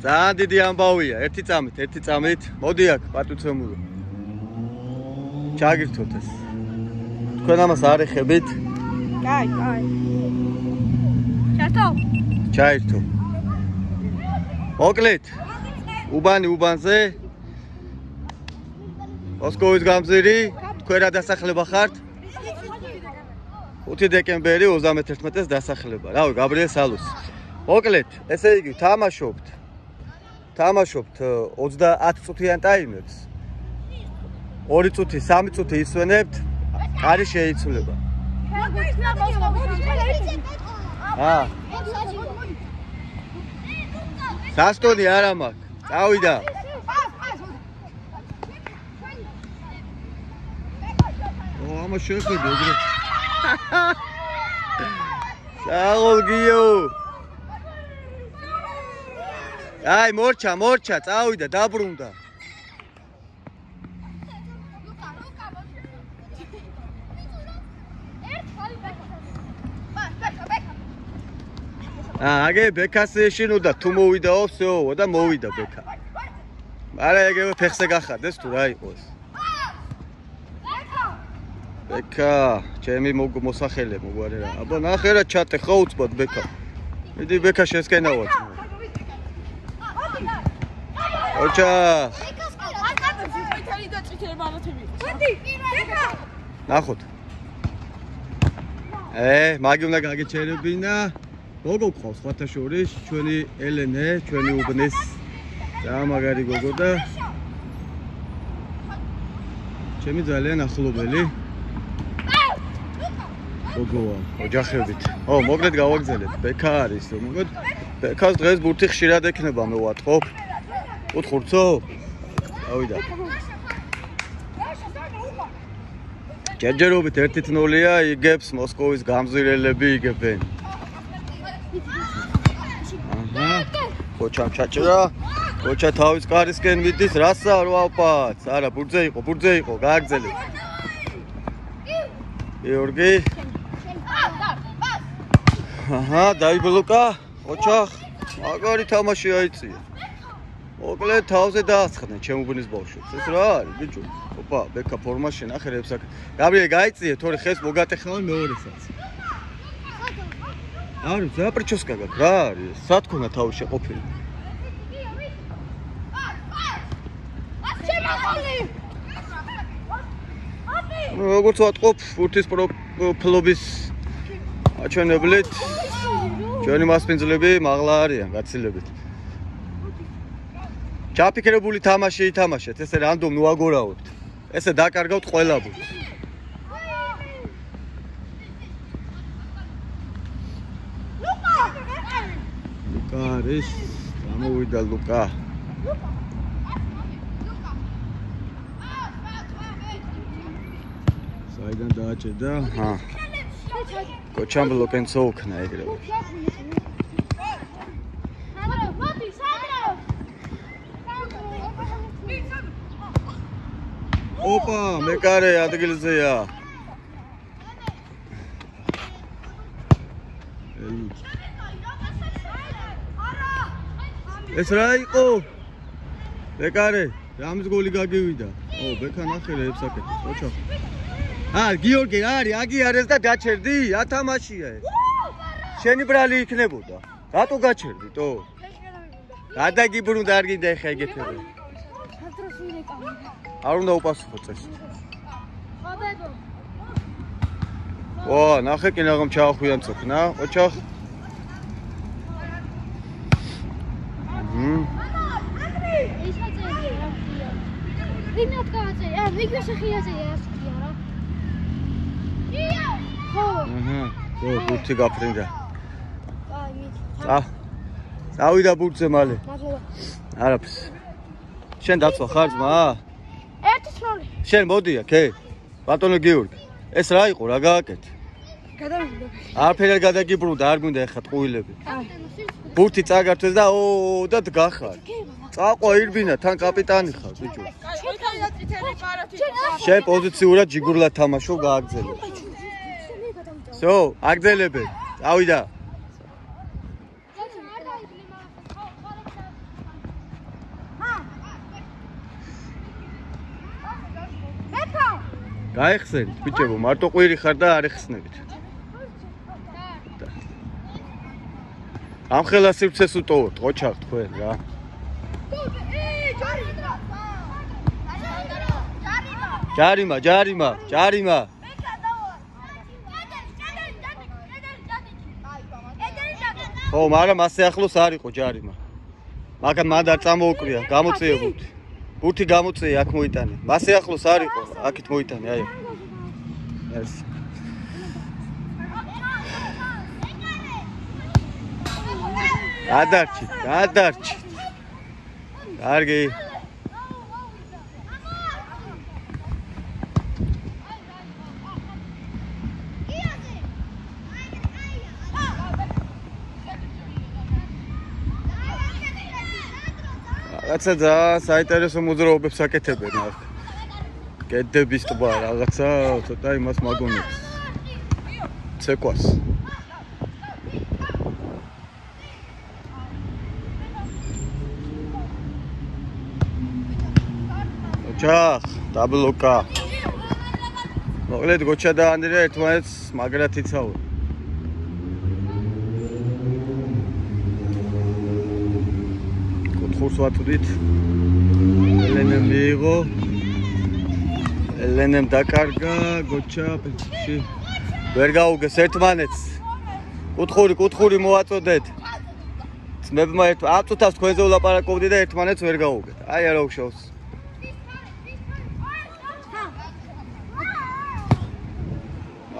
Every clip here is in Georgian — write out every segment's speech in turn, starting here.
ძალიან დიდი ამბავია, ერთი წამით. მოდი აქ, პატუცემულო. ჩაგირთოთ ეს. თქვენ ამას არ ეხებით? კაი. ჩაირთო. მოკლედ. უბანზე. მოსკოვის გამზირი, თქვენ რა დასახლება ხართ? 5 დეკემბერი 31-ს დასახლება. რავი, გაბრიელ სალუსი. მოკლედ, ესე იგი, თამაშობთ 30 წუთიან ტაიმებს. 2 წუთი, 3 წუთი ისვენებთ, კარი შეიცვლება. სასტონი არა მაქვს. წავიდა. ამა შეხედე ეგრე. საღოლგიო. აი მორჩა, წავიდა, დაბრუნდა. აგე ბეკას ეშინოდა თუ მოვიდაო, всё და მოვიდა ბეკა. არა ეგ ფეხზე გახარდეს თუ რა იყოს. ბეკა, ჩემი მოსახელე მოგვარე რა. აბა ნახე რა ჩატე ხო უცბად ბეკა. მიდი ბეკა შესკენავაც. ოჩა. ნახოთ. მაგი უნდა გაგეჩერებინა. გოგო ყავს ხათა შორის, ჩვენი ელენე, ჩვენი უბნის. ძალიან მაგარი გოგო და ჩემი ძალიან ახლობელი. გოგოა, ოჯახებით. მოკლედ გავაგზავნეთ. ბეკა არის, მოკლედ ბეკას დღეს ბურთი ხშირად ექნება, მოვატყობ. უთხურცო? ავიდა. ჯერჯერობით 1-0-ია, იგებს მოსკოვის გამზირელები იგებენ. კოჩამ ჩაჭრა. კოჩა თავის კარისკენ მიდის, რასა რვავპაც. არა, ბურძე იყო, გააგზელებ. გიორგი. დაიბლოკა. კოჩა მაგარი თამაში აიწია. მოკლედ თავზე დაასხდნენ ჩემ უბნის ბავშვებს. ეს რა არის, ბიჭო? ოპა, ბეკა ფორმაში ნახე რებს აქ. გაბრიელ გაიწიე, თორე ხეს მოგატეხნავენ მეორესაც. არის, რა პრიჩოსკა გაქვს, რა არის? სათქონა თავი შეყოფილი. როგორც ვატყობ, ბურთის ფლობის აჩვენებლით, ჩვენი მასპინძლები მაღლა არიან, გაცილებით. ჩაფიქრებული თამაში ითამაშეთ, ესე რანდომ ნუაგორაოთ. ესე დაკარგავთ ყველა ბურთს. ლუკა არის, გამოვიდა ლუკა. საიდან დააჭედა? კოჩამ ბლოკენცო უქნა ეგრევე. ოპა, მეკარე ადგილზეა. ეს რა იყო? მეკარე, რამის გოლი გაგივიდა? ბეკა ნახე რებს აკეთებს, ოჩა. გიორგი არის, აგიარეს და გაჩერდი? ათამაშია ეს. შენი ბრალი იქნებოდა. რატო გაჩერდი, თო? გადაგიბრუნდა არ გინდა ეხა ეგეთები. არ უნდა უპასუხო წესით. ნახე კი ნაღამ ჩაახვიან წოქნა, ოჩახ. ბურთი გაფრინდა. წავიდა ბურთზე მალე. არაფერს. შენ დაცვა ხარ ძმა? 1-0. შენ მოდი აქ, ბატონო გიორგი. ეს რა იყო, რა გააკეთე? გადავიდა. არაფერი არ გადაგიბრუნდა, არ გვინდა ეხა ტყუილები. ბურთი წაგართვეს და და დგახარ. წაყვა ირბინა, თან კაპიტანი ხარ, ბიჭო. შენ პოზიციურად ჯიგურლად თამაშობ, გააგზელებ. всё, აგზელებე. წავიდა. გაიხსენით ბიჭებო, მარტო ყვირი ხარ და არ ეხსნებით. ამ ხელა სივრცეს უტოვოთ, ყოჩაღ თქვენ რა. ჯარიმა. ხო, მაგრამ ასე ახლოს არ იყო ჯარიმა. მაგრამ მან არ წამოუკლია, გამოწია ბურთი. ბურთი გამოწია, აქ მოიტანე. მასე ახლოს არ იყო, აქეთ მოიტანე, აი. ეს. გადარჩი. კარგი. რაღაცა ძალიან საინტერესო მოძრაობებს აკეთებენ აქ. კედების ტბა რაღაცა ცოტა იმას მაგონებს. ცეკვას. ოჩახ, დაბლოკა. მოკლედ გოჩა და ანდრია ერთმანეთს მაგრად იცავენ. ხურს ვაწვდით. ელენემ მიიღო. ელენემ დაკარგა, გოჩა პეჩი. ვერ გაუგეს ერთმანეთს. კუთხური მოაწოდეთ. ძმებმა ამ წუთას თქვენზე ვლაპარაკობდი და ერთმანეთს ვერ გაუგეთ. აი არა უშავს.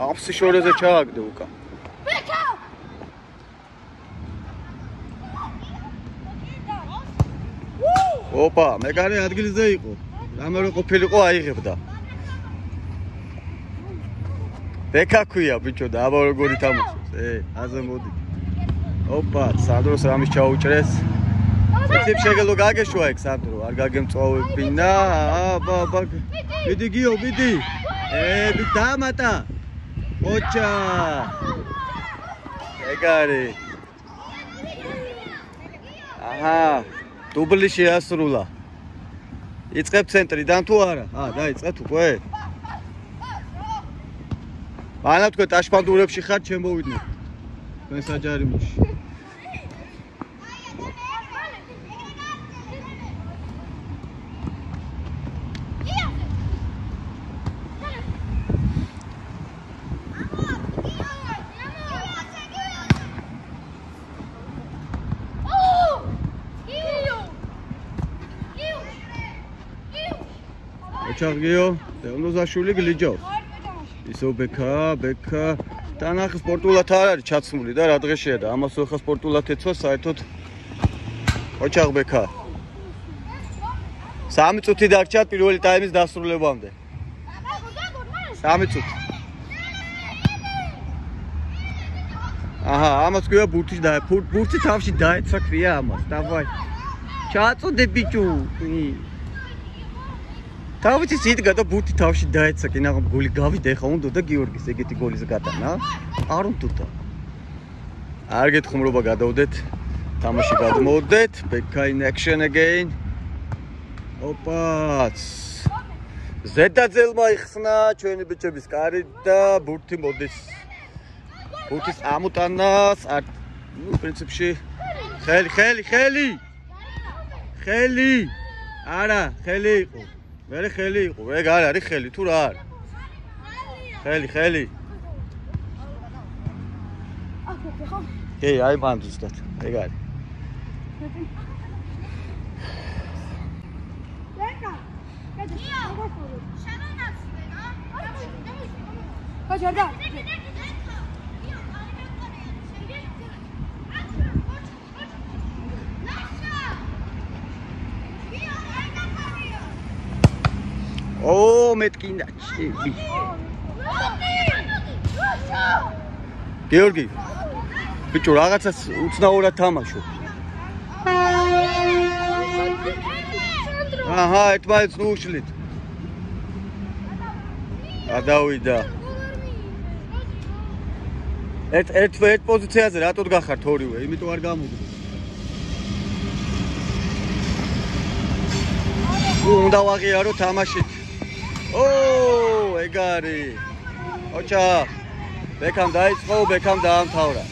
აფსი შორეზე ჩააგდე უკა. ოპა, მეკარე ადგილზე იყო. რამე რო ყოფილიყო აიღებდა. ბეკა ქვია ბიჭო და აბა როგორი თამაშობს. აზე მოდი. ოპა, სანდროს რამის ჩაუჭრეს. ციფ შეგელო გაგეშვა ეგ სანდრო, არ გაგემწოვებინა. აბა. მიდი გიო, მიდი. დამატა. ოჩა. მეკარე. აჰა. დუბლი შეასრულა. იწყებ ცენტრიდან თუ არა? დაიწყეთ უკვე. მანამ თქვენ ტაშფანდურებში ხართ, შემოვიდნეთ. თქვენ საჯარიმოში. ჩაღიო, დევნოზაშვილი გლიჯავს. ისო ბექა. თანახ სპორტულად არ არის ჩაცმული და რა დღეშია და ამას ხა სპორტულად ეცვა საერთოდ. ოჩაღ ბექა. 3 წუთი დარჩა პირველი ტაიმის დასრულებამდე. 3 წუთი. აჰა, ამას ქვია ბურთი თავში დაეცა ქვია ამას. დავაი. ჩაწოდე ბიჭო. თავი სიტკა და ბურთი თავში დაეცა, კი ნაღამ გოლი გავიდა, ეხა უნდა და გიორგის ეგეთი გოლის გატანა. არ უნდა. არ გეთქმრობა გადავდეთ. თამაში გადმოვდეთ. Becca in action again. ოპაც. ზედაძელმა იხსნა ჩვენი ბიჭების კარი და ბურთი მოდის. ბურთის ამუტანას, პრინციპში ხელი. არა, ხელი იყო. მერე ხელი იყო, ეგ არ არის ხელი, თუ რა არის? ხელი. აი მან ზუსტად, ეგ არის. მეტკინა ჩები. გიორგი. ბიჭო, რაღაცას უცნაურად თამაშობ. აჰა, ერთმანეთს ნუშლით. გადავიდა. ერთ პოზიციაზე რატო გახართ ორივე? იმიტომ არ გამოდი. უნდა ვაღიარო თამაშით. ეგ არის. ოჩა. ბექამ დაიწყო, ბექამ დაამთავრა.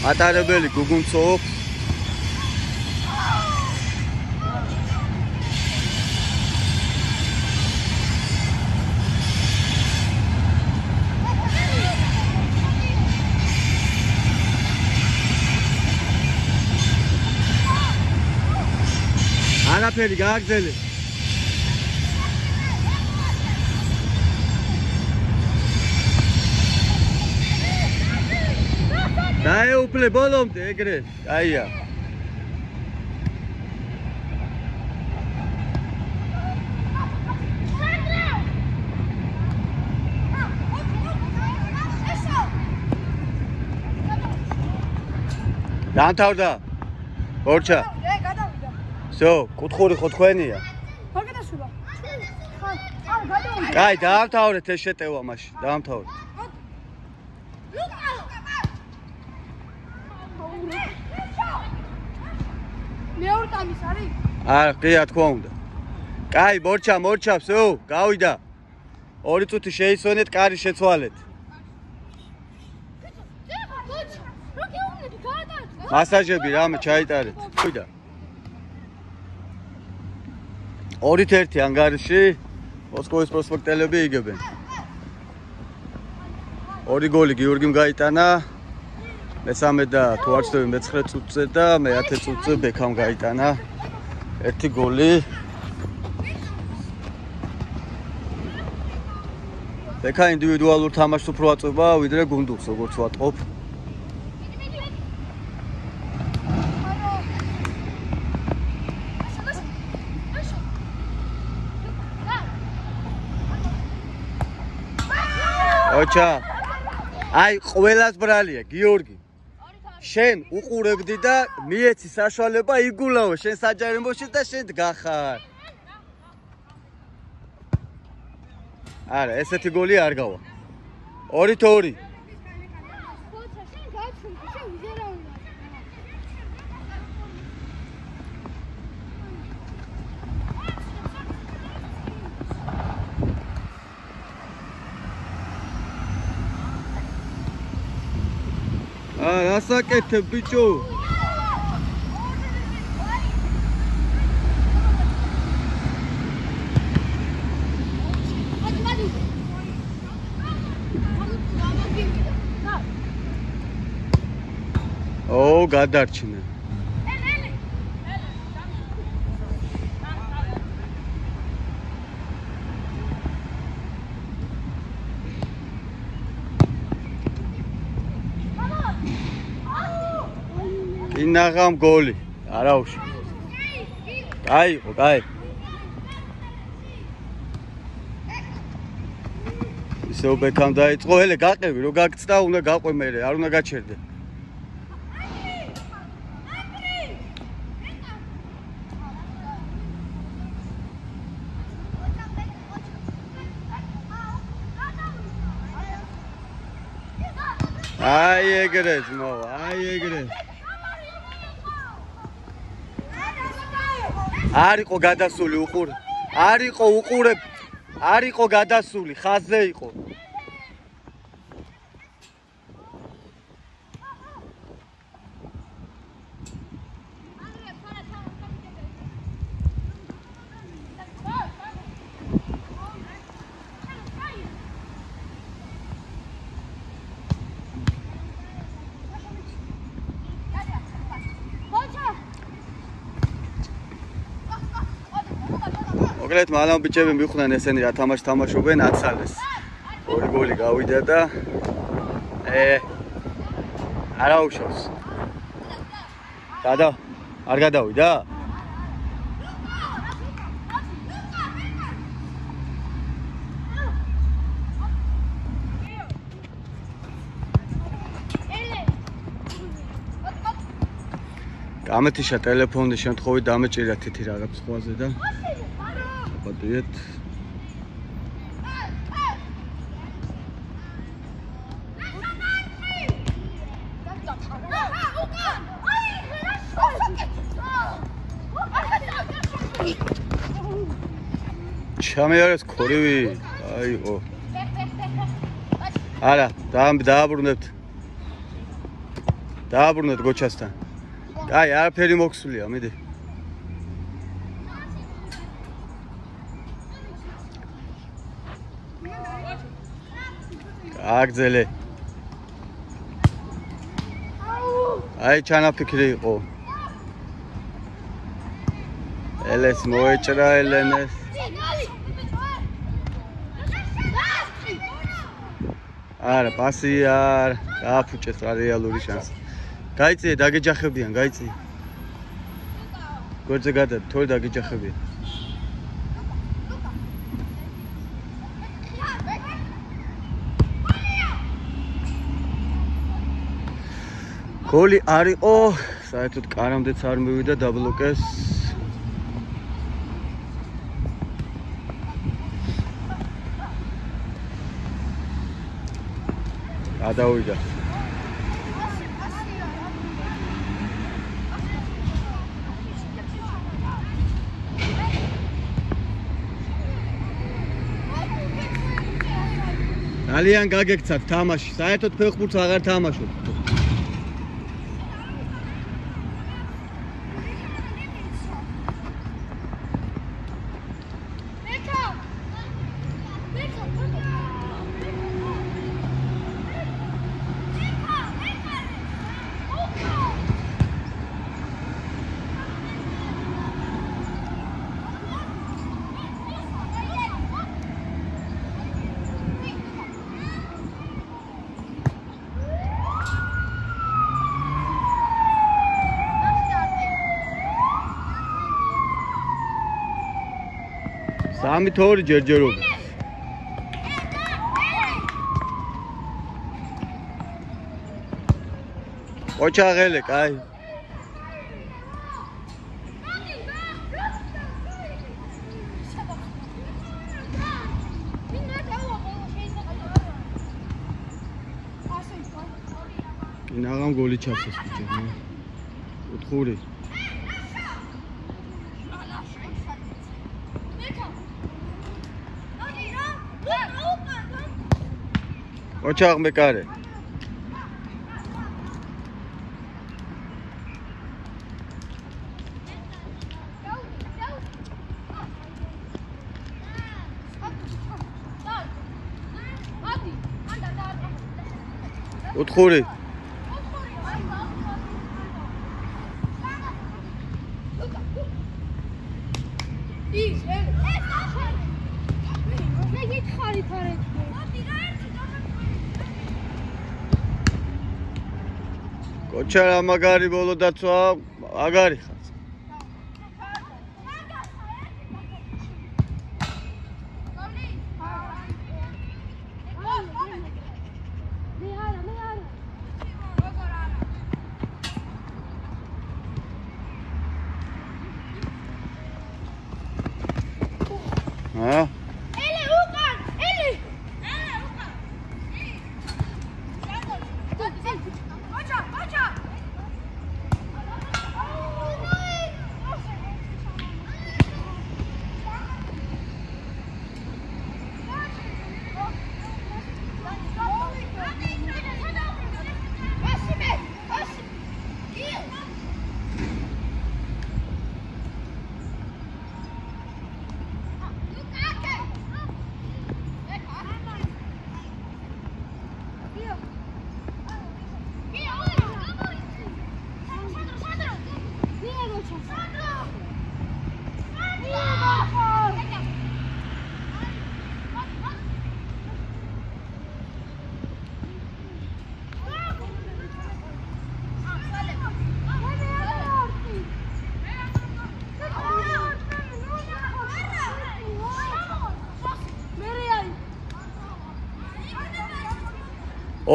მატარებელი გუგუნცობს. არაფერი გააგზელე. დაეუფლე ბოლომდე ეგრე. აია. დაამთავრდა. ორჩა. So, კუთხური ხო თქვენია? არ გადასულა. არ გადავიდა. კაი, დაამთავრეთ ეს შეტევა მაშინ, დაამთავრეთ. მეორე ტამის არის? არა, კი, რა თქმა უნდა. კაი, მორჩა, всё, გავიდა. 2 წუთი შეისვენეთ, კარი შეცვალეთ. მასაჟები რამე ჩაიტარეთ. გავიდა. 2-1 ანგარიში მოსკოვის პროსპექტელები იგებენ. 2 გოლი გიორგიმ გაიტანა. მესამე და თუ არ ვცდები მე-9 წუთზე და მე-10 წუთზე ბექამ გაიტანა 1 გოლი. ბექა ინდივიდუალურ თამაშს უფრო აწვება ვიდრე გუნდს, როგორც ვატყობ. ოჩა. აი, ყველას ბრალია, გიორგი. შენ უყურებდი და მიეცი საშუალება იგულავო შენ საჯარიმოში და შენ დგახარ. არა, ესეთი გოლი არ გავა. 2-2. რასაკეთებ ბიჭო? ო, გადარჩინა. ინაღამ გოლი. არაუში. გაიყო, გაი. ისე ბექამ დაიწყო, ელე გაყევი, რო გაგწდა, უნდა გაყვე მე, არ უნდა გაჩერდე. აი ეგრე ძმო, აი ეგრე. არისო გადასული უყურე. არისო უყურე. არისო გადასული, ხაზზე იყო. მოკლედ მალამ ბიჭები მიხვდნენ ესენი რა თამაში თამაშობენ აცალეს. 2 გოლი გავიდა და არაუშავს. არ გადავიდა? გამეთიშა ტელეფონი შემთხვევით დამეჭირა თითი რაღაც სხვაზე და პატიეთ. ჩამეარეს ქორივი. აიო. არა, დააბრუნებთ. დააბრუნეთ გოჩასთან. აი, არაფერი მოქსულია, მიდი. აგზელე. აი, ჩანაფიქრი იყო. ელეს მოეჭრა ელენეს. არა, პასი არ გააფუჭეს რეალური შანსი. გაიწიე, დაგეჯახებიან, გაიწიე. გორძე გადა, თორე დაგეჯახებიან. გოლი არ იყო, საერთოდ კარამდეც არ მივიდა დაბლოკეს. გადავიდა. ძალიან გაგექცათ თამაში, საერთოდ ფეხბურთს აღარ თამაშობ. სამი თორი ჯერჯერობა. ოჩაღელე, კაი. ინაღამ გოლი ჩასეს ბიჭო. 4. ოჩაღ მეკარე. ოთხური. კოჩარა მაგარი ბოლო დაცვა, აგარი ხარ. ჰა? ელი უკან, ელი. უკან. ოჩა, ოჩა.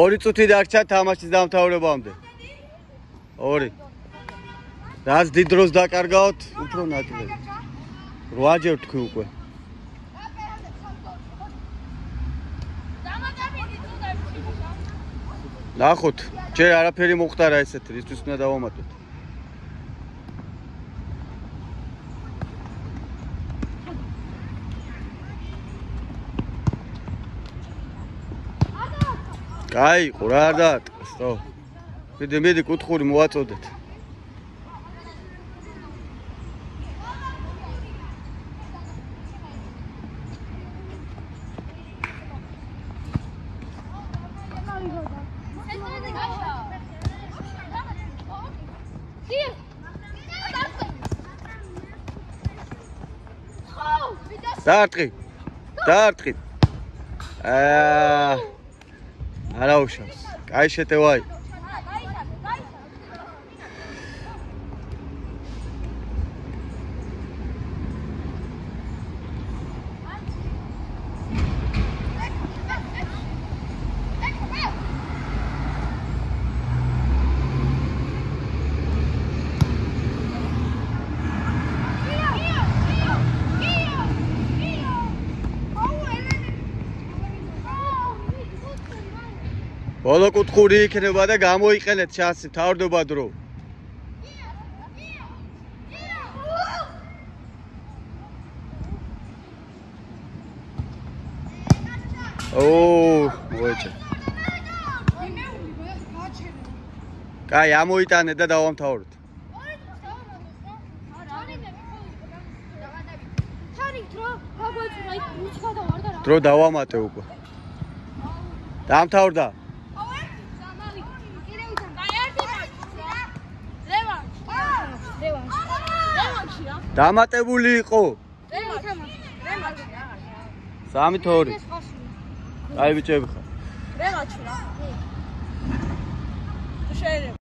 ორი წუთი დარჩა თამაშის დამთავრებამდე. 2. რაც დიდ დროს დაკარგავთ, უფრო ნაკლები. 8 ჯერ თქვი უკვე. ნახოთ, ჯერ არაფერი მოხდარა ესეთი, ისთვის უნდა დავამატოთ. კაი, რა არ დაარტყეს, ხო? მიდი, კუთხური მოაწოდეთ. დაარტყი. არა უშავს. კაი შეტევაი. ბოლო კუთხური იქნება და გამოიყენეთ შანსი თავრდება დრო. მოეჭე. კაი, ამოიტანე და დავამთავროთ. დრო დავამატე უკვე. დამთავრდა. დამატებული იყო. 3-2. აი ბიჭები ხარ. რევანში რა. შეიძლება